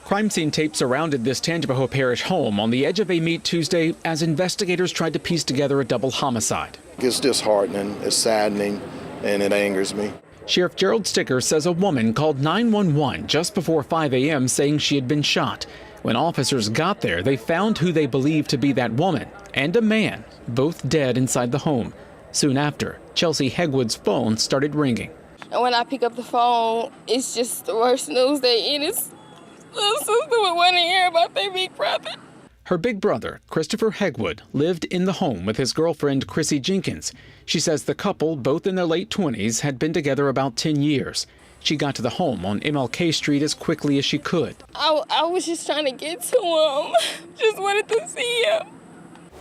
Crime scene tape surrounded this Tangipahoa Parish home on the edge of Amite Tuesday as investigators tried to piece together a double homicide. It's disheartening, it's saddening, and it angers me. Sheriff Gerald Sticker says a woman called 911 just before 5 a.m. saying she had been shot. When officers got there, they found who they believed to be that woman and a man, both dead inside the home. Soon after, Chelsea Hegwood's phone started ringing. And when I pick up the phone, it's just the worst news day. And it's little sister would want to hear about their big brother. Her big brother, Christopher Hegwood, lived in the home with his girlfriend, Chrissy Jenkins. She says the couple, both in their late 20s, had been together about 10 years. She got to the home on MLK Street as quickly as she could. I was just trying to get to him. Just wanted to see him.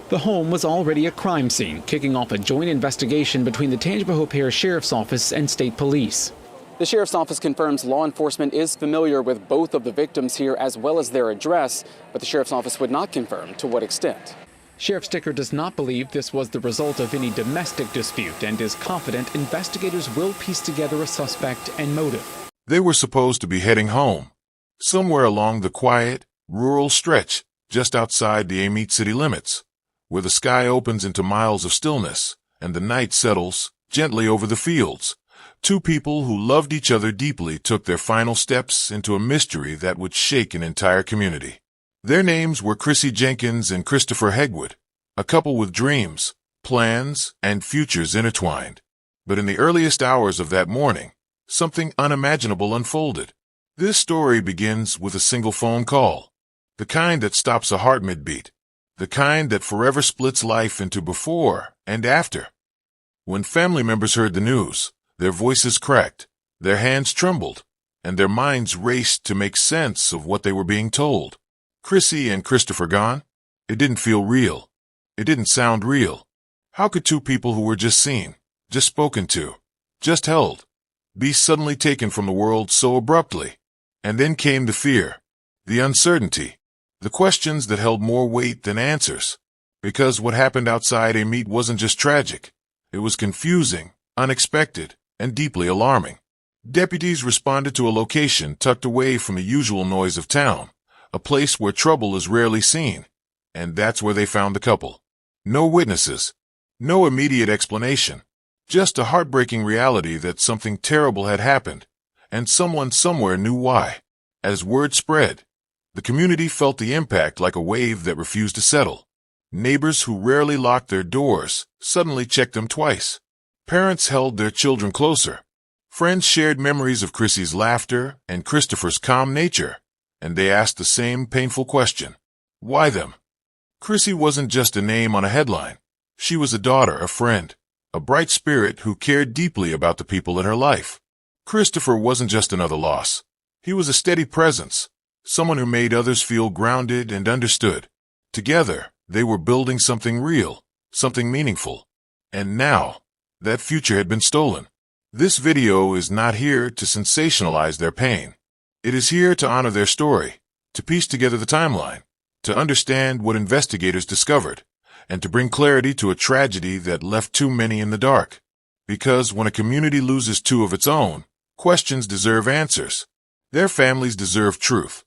The home was already a crime scene, kicking off a joint investigation between the Tangipahoa Parish Sheriff's Office and State Police. The Sheriff's Office confirms law enforcement is familiar with both of the victims here as well as their address, but the Sheriff's Office would not confirm to what extent. Sheriff Sticker does not believe this was the result of any domestic dispute and is confident investigators will piece together a suspect and motive. They were supposed to be heading home, somewhere along the quiet, rural stretch just outside the Amite city limits, where the sky opens into miles of stillness and the night settles gently over the fields. Two people who loved each other deeply took their final steps into a mystery that would shake an entire community. Their names were Chrissy Jenkins and Christopher Hegwood, a couple with dreams, plans, and futures intertwined. But in the earliest hours of that morning, something unimaginable unfolded. This story begins with a single phone call, the kind that stops a heart mid-beat, the kind that forever splits life into before and after. When family members heard the news, their voices cracked, their hands trembled, and their minds raced to make sense of what they were being told. Chrissy and Christopher gone? It didn't feel real. It didn't sound real. How could two people who were just seen, just spoken to, just held, be suddenly taken from the world so abruptly? And then came the fear, the uncertainty, the questions that held more weight than answers. Because what happened outside Amite wasn't just tragic. It was confusing, unexpected, and deeply alarming. Deputies responded to a location tucked away from the usual noise of town, a place where trouble is rarely seen, and that's where they found the couple. No witnesses, no immediate explanation, just a heartbreaking reality that something terrible had happened, and someone somewhere knew why. As word spread, the community felt the impact like a wave that refused to settle. Neighbors who rarely locked their doors suddenly checked them twice. Parents held their children closer. Friends shared memories of Chrissy's laughter and Christopher's calm nature, and they asked the same painful question. Why them? Chrissy wasn't just a name on a headline. She was a daughter, a friend, a bright spirit who cared deeply about the people in her life. Christopher wasn't just another loss. He was a steady presence, someone who made others feel grounded and understood. Together, they were building something real, something meaningful. And now, that future had been stolen. This video is not here to sensationalize their pain. It is here to honor their story, to piece together the timeline, to understand what investigators discovered, and to bring clarity to a tragedy that left too many in the dark. Because when a community loses two of its own, questions deserve answers. Their families deserve truth.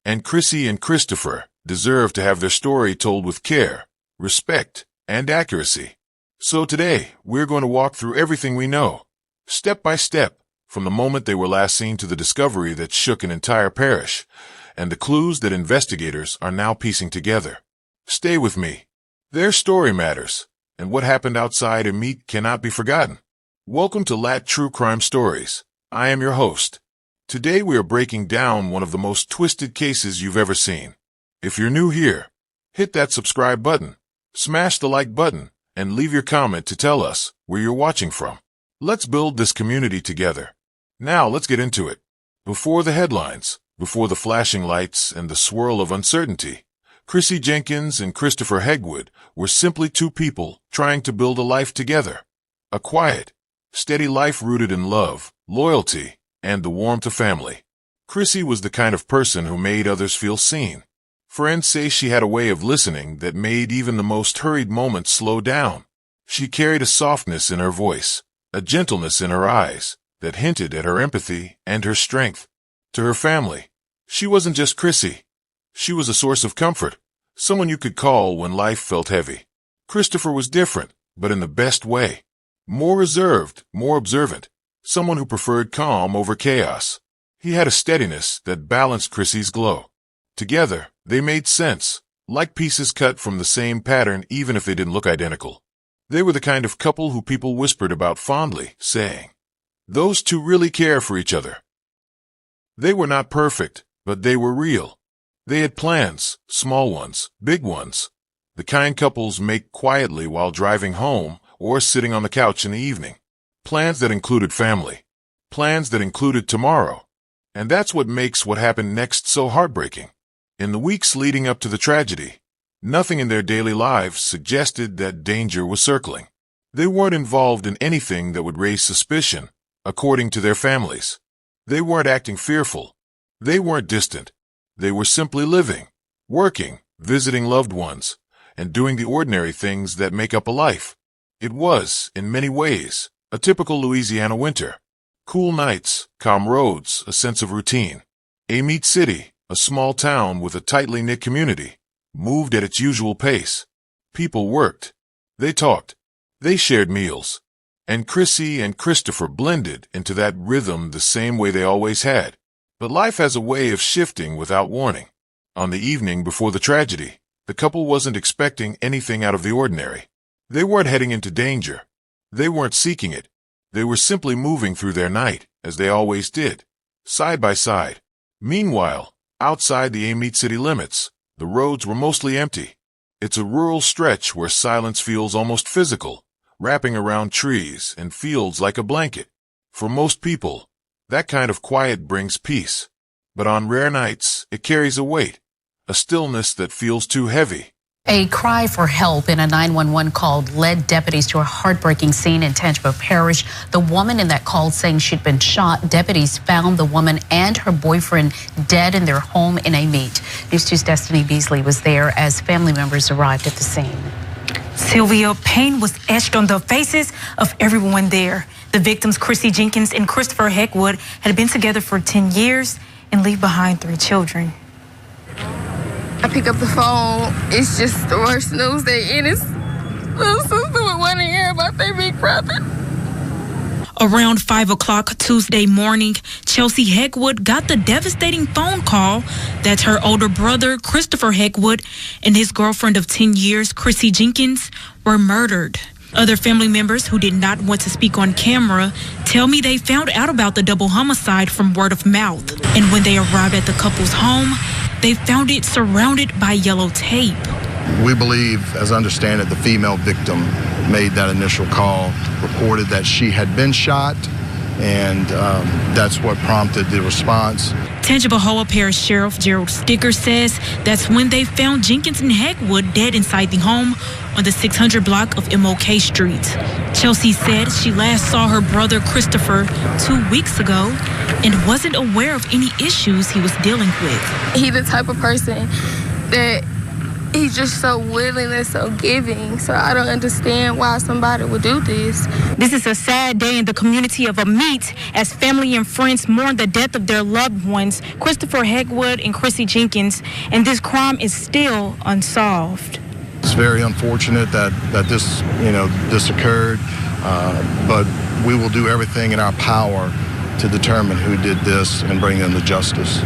And Chrissy and Christopher deserve to have their story told with care, respect, and accuracy. So today, we're going to walk through everything we know, step by step, from the moment they were last seen to the discovery that shook an entire parish, and the clues that investigators are now piecing together. Stay with me. Their story matters, and what happened outside Amite cannot be forgotten. Welcome to Lat True Crime Stories. I am your host. Today we are breaking down one of the most twisted cases you've ever seen. If you're new here, hit that subscribe button, smash the like button, and leave your comment to tell us where you're watching from. Let's build this community together. Now let's get into it. Before the headlines, before the flashing lights and the swirl of uncertainty, Chrissy Jenkins and Christopher Hegwood were simply two people trying to build a life together. A quiet, steady life rooted in love, loyalty, and the warmth of family. Chrissy was the kind of person who made others feel seen. Friends say she had a way of listening that made even the most hurried moments slow down. She carried a softness in her voice, a gentleness in her eyes, that hinted at her empathy and her strength. To her family, She wasn't just Chrissy. She was a source of comfort, someone you could call when life felt heavy. Christopher was different, but in the best way. More reserved, more observant, someone who preferred calm over chaos. He had a steadiness that balanced Chrissy's glow. Together, they made sense, like pieces cut from the same pattern even if they didn't look identical. They were the kind of couple who people whispered about fondly, saying, "Those two really care for each other." They were not perfect, but they were real. They had plans, small ones, big ones, the kind couples make quietly while driving home or sitting on the couch in the evening. Plans that included family. Plans that included tomorrow. And that's what makes what happened next so heartbreaking. In the weeks leading up to the tragedy, nothing in their daily lives suggested that danger was circling. They weren't involved in anything that would raise suspicion, according to their families. They weren't acting fearful. They weren't distant. They were simply living, working, visiting loved ones, and doing the ordinary things that make up a life. It was, in many ways, a typical Louisiana winter. Cool nights, calm roads, a sense of routine. Amite City, a small town with a tightly knit community, moved at its usual pace. People worked. They talked. They shared meals. And Chrissy and Christopher blended into that rhythm the same way they always had. But life has a way of shifting without warning. On the evening before the tragedy, the couple wasn't expecting anything out of the ordinary. They weren't heading into danger. They weren't seeking it. They were simply moving through their night, as they always did, side by side. Meanwhile, outside the Amite City limits, the roads were mostly empty. It's a rural stretch where silence feels almost physical, wrapping around trees and fields like a blanket. For most people, that kind of quiet brings peace. But on rare nights, it carries a weight, a stillness that feels too heavy. A cry for help in a 911 call led deputies to a heartbreaking scene in Tangipahoa Parish. The woman in that call saying she'd been shot. Deputies found the woman and her boyfriend dead in their home in Amite. News 2's Destiny Beasley was there as family members arrived at the scene. Sylvia, pain was etched on the faces of everyone there. The victims, Chrissy Jenkins and Christopher Heckwood, had been together for 10 years and leave behind 3 children. I pick up the phone, it's just the worst news they in. It's little sister with 1 year about their big brother. Around 5 o'clock Tuesday morning, Chelsea Heckwood got the devastating phone call that her older brother, Christopher Heckwood, and his girlfriend of 10 years, Chrissy Jenkins, were murdered. Other family members who did not want to speak on camera tell me they found out about the double homicide from word of mouth. And when they arrived at the couple's home, they found it surrounded by yellow tape. We believe, as I understand it, the female victim made that initial call, reported that she had been shot, and that's what prompted the response. Tangipahoa Parish Sheriff Gerald Sticker says that's when they found Jenkins and Heckwood dead inside the home on the 600 block of MLK Street. Chelsea said she last saw her brother Christopher 2 weeks ago and wasn't aware of any issues he was dealing with. He's the type of person that he's just so willing and so giving. So I don't understand why somebody would do this. This is a sad day in the community of Amite as family and friends mourn the death of their loved ones, Christopher Heckwood and Chrissy Jenkins, and this crime is still unsolved. It's very unfortunate that this occurred, but we will do everything in our power to determine who did this and bring them to justice.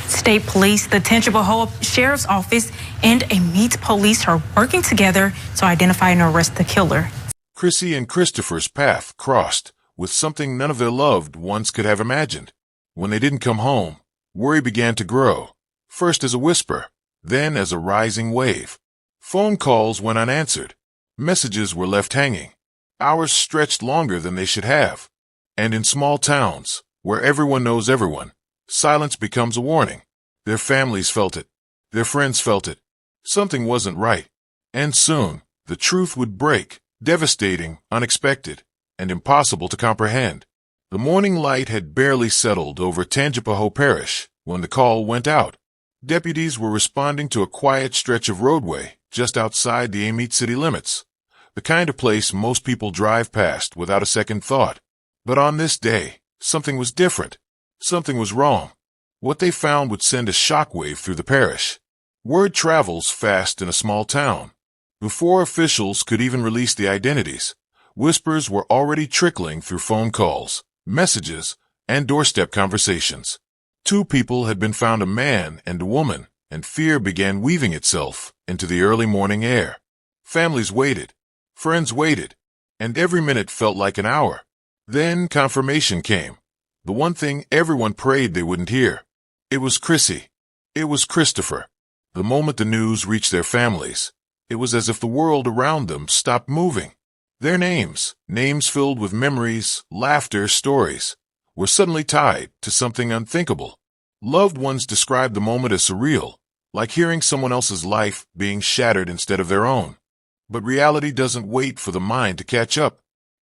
State Police, the Tangipahoa Sheriff's Office, and Amite Police are working together to identify and arrest the killer. Chrissy and Christopher's path crossed with something none of their loved ones could have imagined. When they didn't come home, worry began to grow, first as a whisper, then as a rising wave. Phone calls went unanswered. Messages were left hanging. Hours stretched longer than they should have. And in small towns, where everyone knows everyone, silence becomes a warning. Their families felt it. Their friends felt it. Something wasn't right. And soon, the truth would break, devastating, unexpected, and impossible to comprehend. The morning light had barely settled over Tangipahoa Parish when the call went out. Deputies were responding to a quiet stretch of roadway just outside the Amite city limits, the kind of place most people drive past without a second thought. But on this day, something was different. Something was wrong. What they found would send a shockwave through the parish. Word travels fast in a small town. Before officials could even release the identities, whispers were already trickling through phone calls, messages, and doorstep conversations. Two people had been found, a man and a woman, and fear began weaving itself into the early morning air. Families waited, friends waited, and every minute felt like an hour. Then confirmation came. The one thing everyone prayed they wouldn't hear. It was Chrissy. It was Christopher. The moment the news reached their families, it was as if the world around them stopped moving. Their names filled with memories, laughter, stories, were suddenly tied to something unthinkable. Loved ones described the moment as surreal, like hearing someone else's life being shattered instead of their own. But reality doesn't wait for the mind to catch up.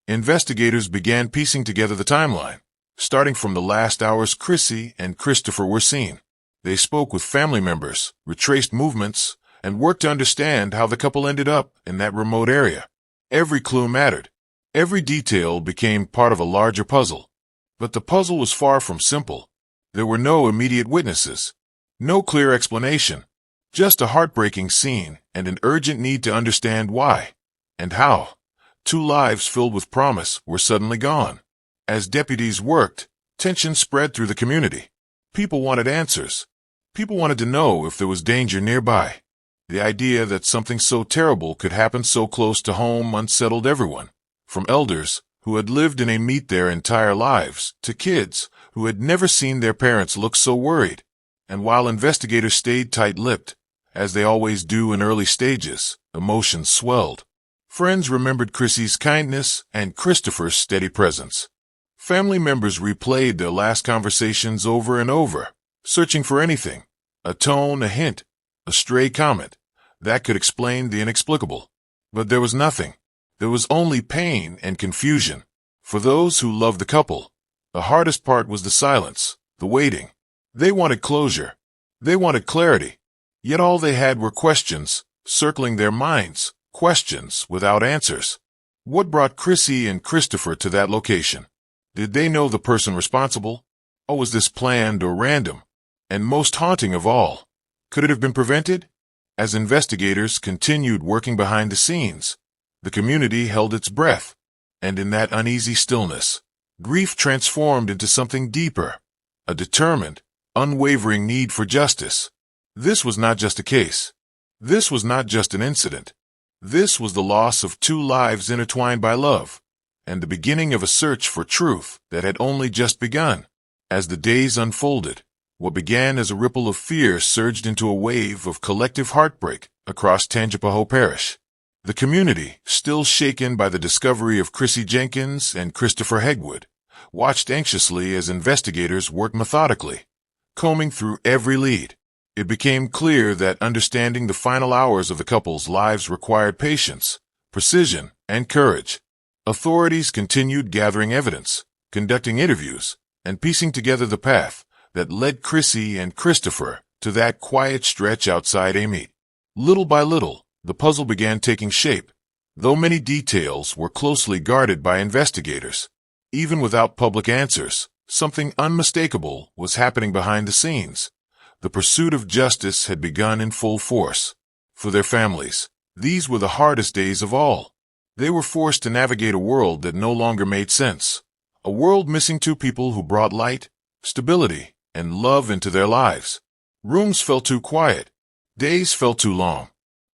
Investigators began piecing together the timeline, starting from the last hours Chrissy and Christopher were seen. They spoke with family members, retraced movements, and worked to understand how the couple ended up in that remote area. Every clue mattered. Every detail became part of a larger puzzle. But the puzzle was far from simple. There were no immediate witnesses, no clear explanation, just a heartbreaking scene and an urgent need to understand why and how. Two lives filled with promise were suddenly gone. As deputies worked, tension spread through the community. People wanted answers. People wanted to know if there was danger nearby. The idea that something so terrible could happen so close to home unsettled everyone, from elders who had lived in a meet their entire lives to kids who had never seen their parents look so worried. And while investigators stayed tight-lipped, as they always do in early stages, emotions swelled. Friends remembered Chrissy's kindness and Christopher's steady presence. Family members replayed their last conversations over and over, searching for anything, a tone, a hint, a stray comment, that could explain the inexplicable. But there was nothing. There was only pain and confusion. For those who loved the couple, the hardest part was the silence, the waiting. They wanted closure. They wanted clarity. Yet all they had were questions, circling their minds, questions without answers. What brought Chrissy and Christopher to that location? Did they know the person responsible? Or was this planned or random? And most haunting of all, could it have been prevented? As investigators continued working behind the scenes, the community held its breath, and in that uneasy stillness, grief transformed into something deeper, a determined, unwavering need for justice. This was not just a case. This was not just an incident. This was the loss of two lives intertwined by love, and the beginning of a search for truth that had only just begun. As the days unfolded, what began as a ripple of fear surged into a wave of collective heartbreak across Tangipahoa Parish. The community, still shaken by the discovery of Chrissy Jenkins and Christopher Hegwood, watched anxiously as investigators worked methodically, combing through every lead. It became clear that understanding the final hours of the couple's lives required patience, precision, and courage. Authorities continued gathering evidence, conducting interviews, and piecing together the path that led Chrissy and Christopher to that quiet stretch outside Amite. Little by little, the puzzle began taking shape, though many details were closely guarded by investigators. Even without public answers, something unmistakable was happening behind the scenes. The pursuit of justice had begun in full force. For their families, these were the hardest days of all. They were forced to navigate a world that no longer made sense, a world missing two people who brought light, stability, and love into their lives. Rooms felt too quiet, days felt too long,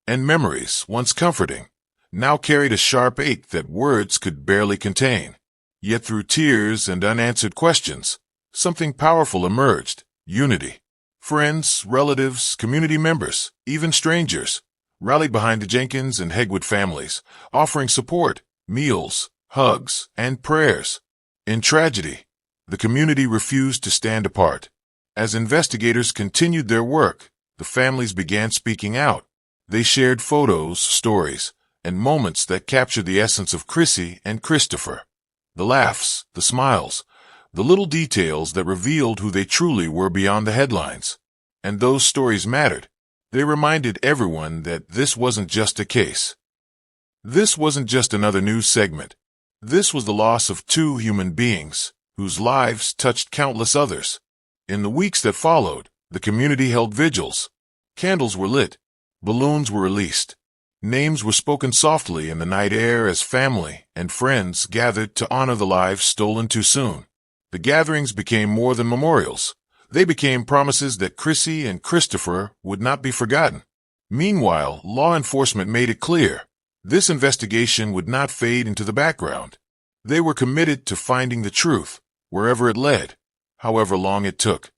and memories, once comforting, now carried a sharp ache that words could barely contain. Yet through tears and unanswered questions, something powerful emerged: unity. Friends, relatives, community members, even strangers, rallied behind the Jenkins and Hegwood families, offering support, meals, hugs, and prayers. In tragedy, the community refused to stand apart. As investigators continued their work, the families began speaking out. They shared photos, stories, and moments that captured the essence of Chrissy and Christopher. The laughs, the smiles, the little details that revealed who they truly were beyond the headlines. And those stories mattered. They reminded everyone that this wasn't just a case. This wasn't just another news segment. This was the loss of two human beings, whose lives touched countless others. In the weeks that followed, the community held vigils. Candles were lit. Balloons were released. Names were spoken softly in the night air as family and friends gathered to honor the lives stolen too soon. The gatherings became more than memorials. They became promises that Chrissy and Christopher would not be forgotten. Meanwhile, law enforcement made it clear this investigation would not fade into the background. They were committed to finding the truth, wherever it led, however long it took.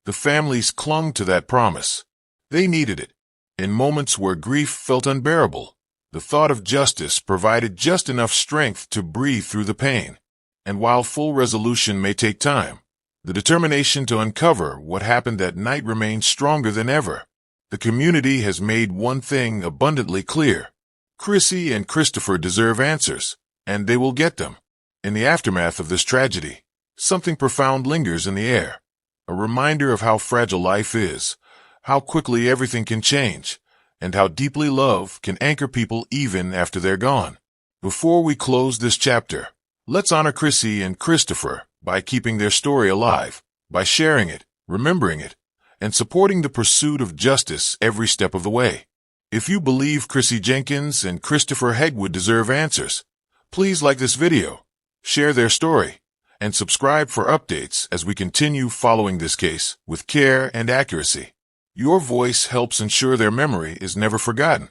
The families clung to that promise. They needed it. In moments where grief felt unbearable, the thought of justice provided just enough strength to breathe through the pain. And while full resolution may take time, the determination to uncover what happened that night remains stronger than ever. The community has made one thing abundantly clear. Chrissy and Christopher deserve answers, and they will get them. In the aftermath of this tragedy, something profound lingers in the air. A reminder of how fragile life is, how quickly everything can change, and how deeply love can anchor people even after they're gone. Before we close this chapter, let's honor Chrissy and Christopher by keeping their story alive, by sharing it, remembering it, and supporting the pursuit of justice every step of the way. If you believe Chrissy Jenkins and Christopher Hegwood deserve answers, please like this video, share their story, and subscribe for updates as we continue following this case with care and accuracy. Your voice helps ensure their memory is never forgotten.